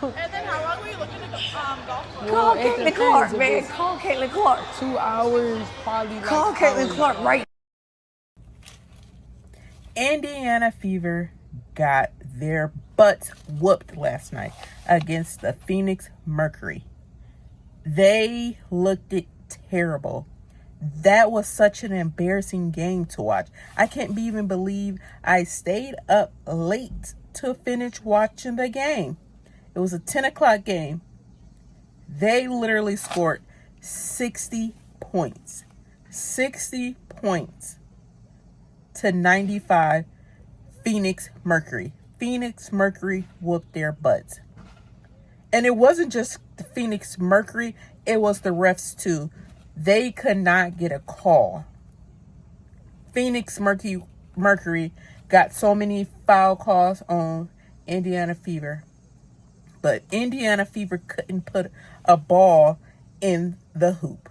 And then how long were you looking to golf for? Call Caitlin Clark, man. Call Caitlin Clark. 2 hours, probably like Call Caitlin Clark right. Indiana Fever got their butts whooped last night against the Phoenix Mercury. They looked terrible. That was such an embarrassing game to watch. I can't even believe I stayed up late to finish watching the game. It was a 10 o'clock game. They literally scored 60 points. 60 points to 95 Phoenix Mercury. Phoenix Mercury whooped their butts. And it wasn't just the Phoenix Mercury, it was the refs too. They could not get a call. Phoenix Mercury got so many foul calls on Indiana Fever, but Indiana Fever couldn't put a ball in the hoop.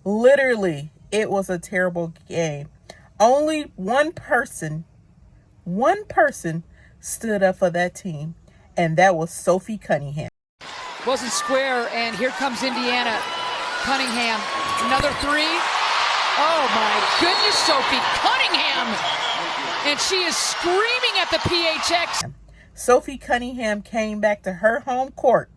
Literally, it was a terrible game. Only one person stood up for that team, and that was Sophie Cunningham. Wasn't square, and here comes Indiana. Cunningham, another three. Oh my goodness, Sophie Cunningham! And she is screaming at the PHX. Sophie Cunningham came back to her home court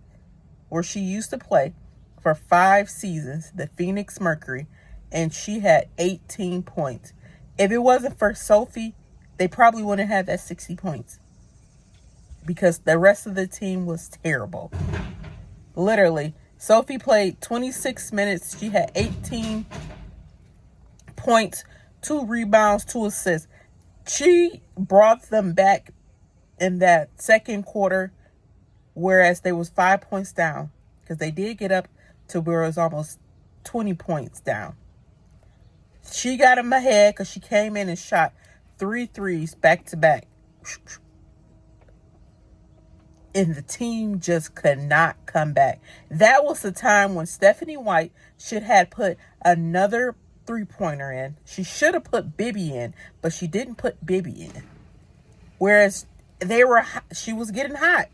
where she used to play for 5 seasons, the Phoenix Mercury, and she had 18 points. If it wasn't for Sophie, they probably wouldn't have that 60 points because the rest of the team was terrible. Literally, Sophie played 26 minutes. She had 18 points, 2 rebounds, 2 assists. She brought them back in that second quarter, whereas they was 5 points down, because they did get up to where it was almost 20 points down. She got them ahead because she came in and shot 3 threes back to back. And the team just could not come back. That was the time when Stephanie White should have put another 3-pointer in. She should have put Bibby in, but she didn't put Bibby in. Whereas she was getting hot.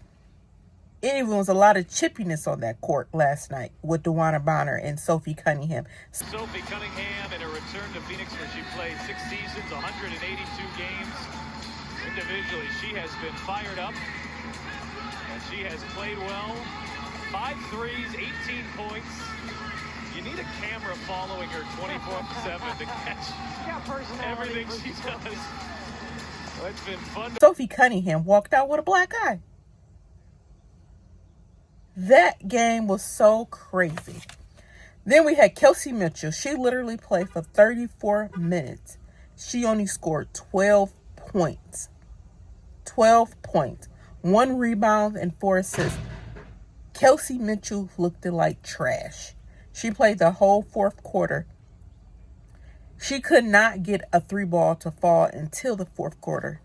It even was a lot of chippiness on that court last night with DeWanna Bonner and Sophie Cunningham. Sophie Cunningham in a return to Phoenix where she played 6 seasons, 182 games. Individually, she has been fired up. And she has played well. 5 threes, 18 points. You need a camera following her 24/7 to catch everything she does. Well, it's been fun. Sophie Cunningham walked out with a black eye. That game was so crazy. Then we had Kelsey Mitchell. She literally played for 34 minutes. She only scored 12 points. 12 points. 1 rebound and 4 assists. Kelsey Mitchell looked like trash. She played the whole fourth quarter. She could not get a 3-ball to fall until the fourth quarter.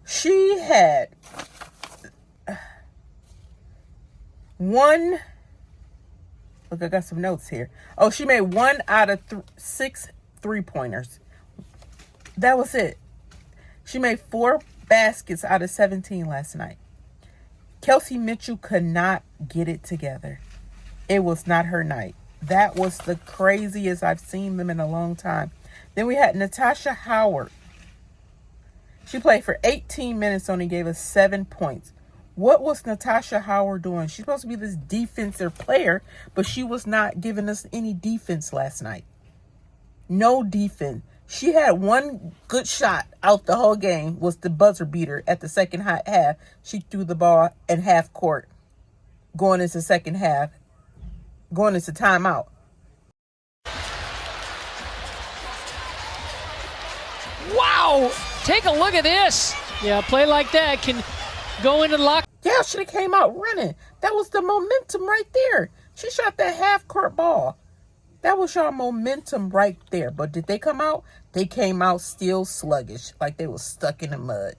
She had one. Look, I got some notes here. Oh, she made 1 out of 6 3-pointers. That was it. She made 4 baskets out of 17 last night. Kelsey Mitchell could not get it together. It was not her night. That was the craziest I've seen them in a long time. Then we had Natasha Howard. She played for 18 minutes, only gave us 7 points. What was Natasha Howard doing? She's supposed to be this defensive player, but she was not giving us any defense last night. No defense. She had 1 good shot out the whole game, was the buzzer beater at the second half. She threw the ball at half court going into second half, going into timeout. Wow! Take a look at this. Yeah, play like that can go into the lock. Yeah, should have came out running. That was the momentum right there. She shot that half-court ball. That was your momentum right there. But did they come out? They came out still sluggish, like they was stuck in the mud.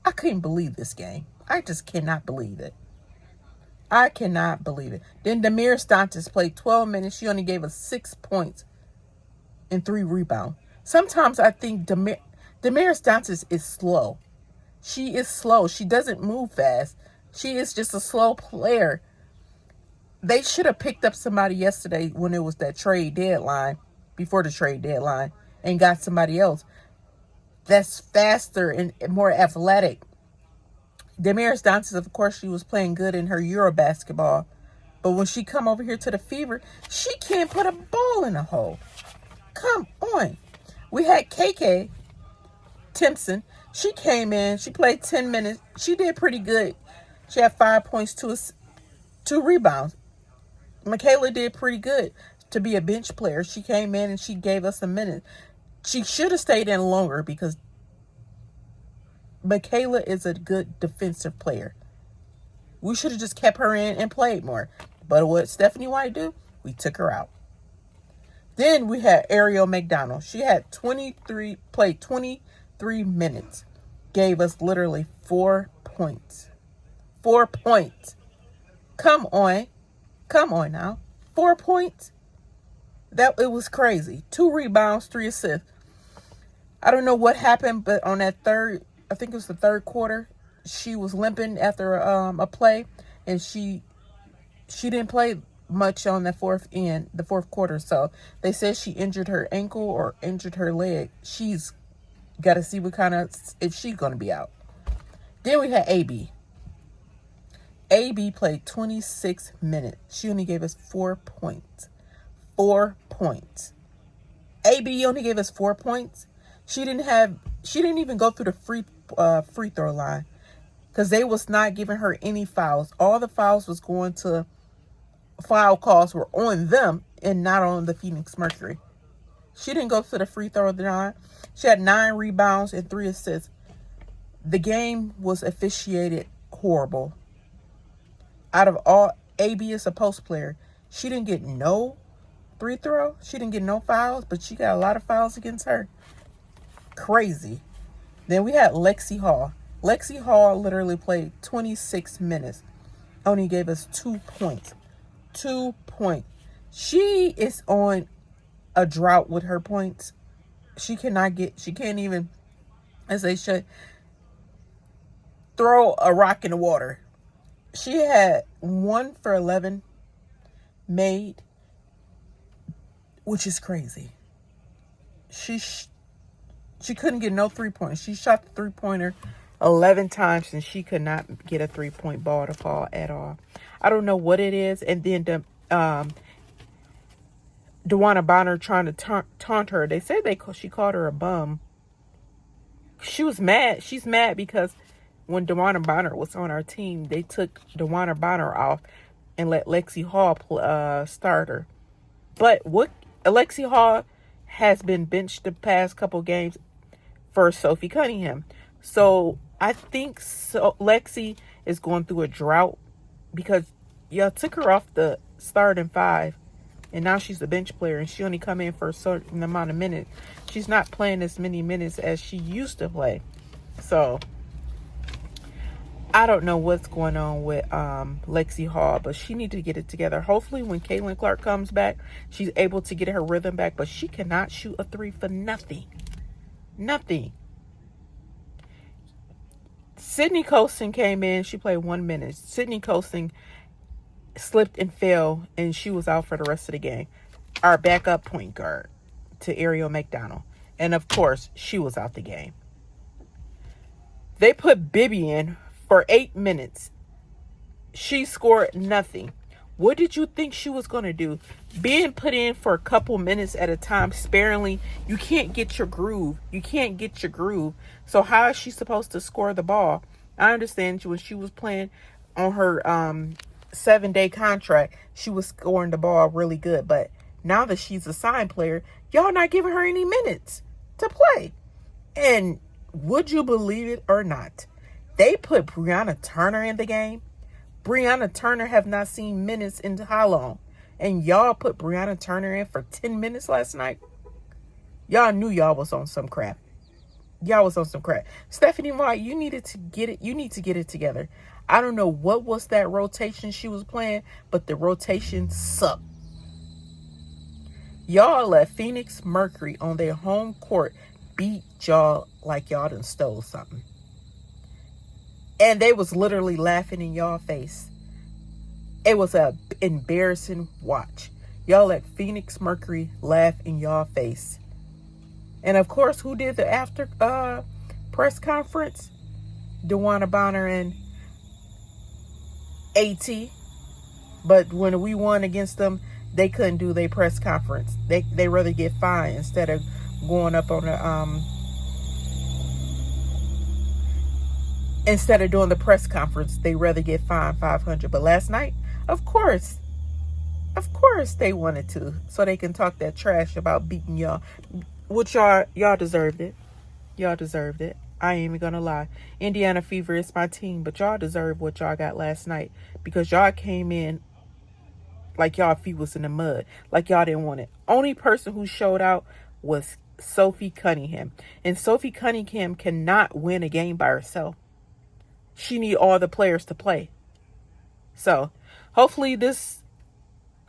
I couldn't believe this game. I just cannot believe it. I cannot believe it. Then Damaris Dantas played 12 minutes. She only gave us 6 points and 3 rebounds. Sometimes I think Damaris Dantas is slow. She is slow. She doesn't move fast. She is just a slow player. They should have picked up somebody yesterday when it was that trade deadline, before the trade deadline, and got somebody else that's faster and more athletic. Damaris Johnson, of course, she was playing good in her Euro basketball. But when she come over here to the Fever, she can't put a ball in a hole. Come on. We had KK Timpson. She came in. She played 10 minutes. She did pretty good. She had 5 points, two rebounds. Michaela did pretty good to be a bench player. She came in and she gave us a minute. She should have stayed in longer because Michaela is a good defensive player. We should have just kept her in and played more. But what Stephanie White do? We took her out. Then we had Ariel McDonald. She had 23 minutes. Gave us literally 4 points. 4 points. Come on. Come on now. 4 points. It was crazy. 2 rebounds, 3 assists. I don't know what happened, but on that I think it was the third quarter, she was limping after a play, and she didn't play much on the fourth quarter. So they said she injured her ankle or injured her leg. She's got to see if she's going to be out. Then we had AB. AB played 26 minutes. She only gave us 4 points. 4 points. AB only gave us 4 points. She didn't even go through the free throw line because they was not giving her any fouls. All the foul calls were on them and not on the Phoenix Mercury. She didn't go to the free throw line. She had 9 rebounds and 3 assists. The game was officiated horrible. Out of all, AB is a post player. She didn't get no free throw. She didn't get no fouls, but she got a lot of fouls against her. Crazy. Then we had Lexi Hall. Lexi Hall literally played 26 minutes. Only gave us 2 points. 2 points. She is on a drought with her points. She can't even, as they should, throw a rock in the water. She had 1 for 11 made, which is crazy. She couldn't get no 3-pointer. She shot the 3-pointer 11 times and she could not get a 3-point ball to fall at all. I don't know what it is. And then DeWanna Bonner trying to taunt her. They said she called her a bum. She was mad. She's mad because when DeWanna Bonner was on our team, they took DeWanna Bonner off and let Lexi Hall start her. But Lexi Hall has been benched the past couple games for Sophie Cunningham. So I think Lexi is going through a drought because y'all took her off the starting 5 and now she's a bench player and she only come in for a certain amount of minutes. She's not playing as many minutes as she used to play. So I don't know what's going on with Lexi Hall, but she needs to get it together. Hopefully when Caitlin Clark comes back, she's able to get her rhythm back, but she cannot shoot a 3 for nothing. Nothing. Sydney Colston came in. She played 1 minute. Sydney Colston slipped and fell, and she was out for the rest of the game. Our backup point guard to Ariel McDonald. And, of course, she was out the game. They put Bibby in for 8 minutes. She scored nothing. What did you think she was going to do? Being put in for a couple minutes at a time sparingly, you can't get your groove. You can't get your groove. So how is she supposed to score the ball? I understand when she was playing on her 7-day contract, she was scoring the ball really good. But now that she's a signed player, y'all not giving her any minutes to play. And would you believe it or not, they put Brianna Turner in the game. Brianna Turner have not seen minutes in how long? And y'all put Brianna Turner in for 10 minutes last night? Y'all knew y'all was on some crap. Y'all was on some crap. Stephanie White, you need to get it together. I don't know what was that rotation she was playing, but the rotation sucked. Y'all let Phoenix Mercury on their home court beat y'all like y'all done stole something. And they was literally laughing in y'all face. It was a embarrassing watch. Y'all let Phoenix Mercury laugh in y'all face. And of course, who did the after press conference? DeWanna Bonner and AT. But when we won against them, they couldn't do their press conference. They rather get fined instead of going up on the instead of doing the press conference. They rather get fined $500. But last night, of course they wanted to, so they can talk that trash about beating y'all. Which y'all deserved it. Y'all deserved it. I ain't even gonna lie. Indiana Fever is my team, but y'all deserve what y'all got last night, because y'all came in like y'all feet was in the mud, like y'all didn't want it. Only person who showed out was Sophie Cunningham, and Sophie Cunningham cannot win a game by herself. She need all the players to play. So hopefully this.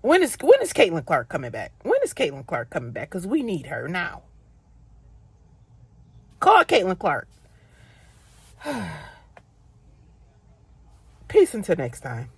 When is Caitlin Clark coming back? When is Caitlin Clark coming back? Because we need her now. Call Caitlin Clark. Peace until next time.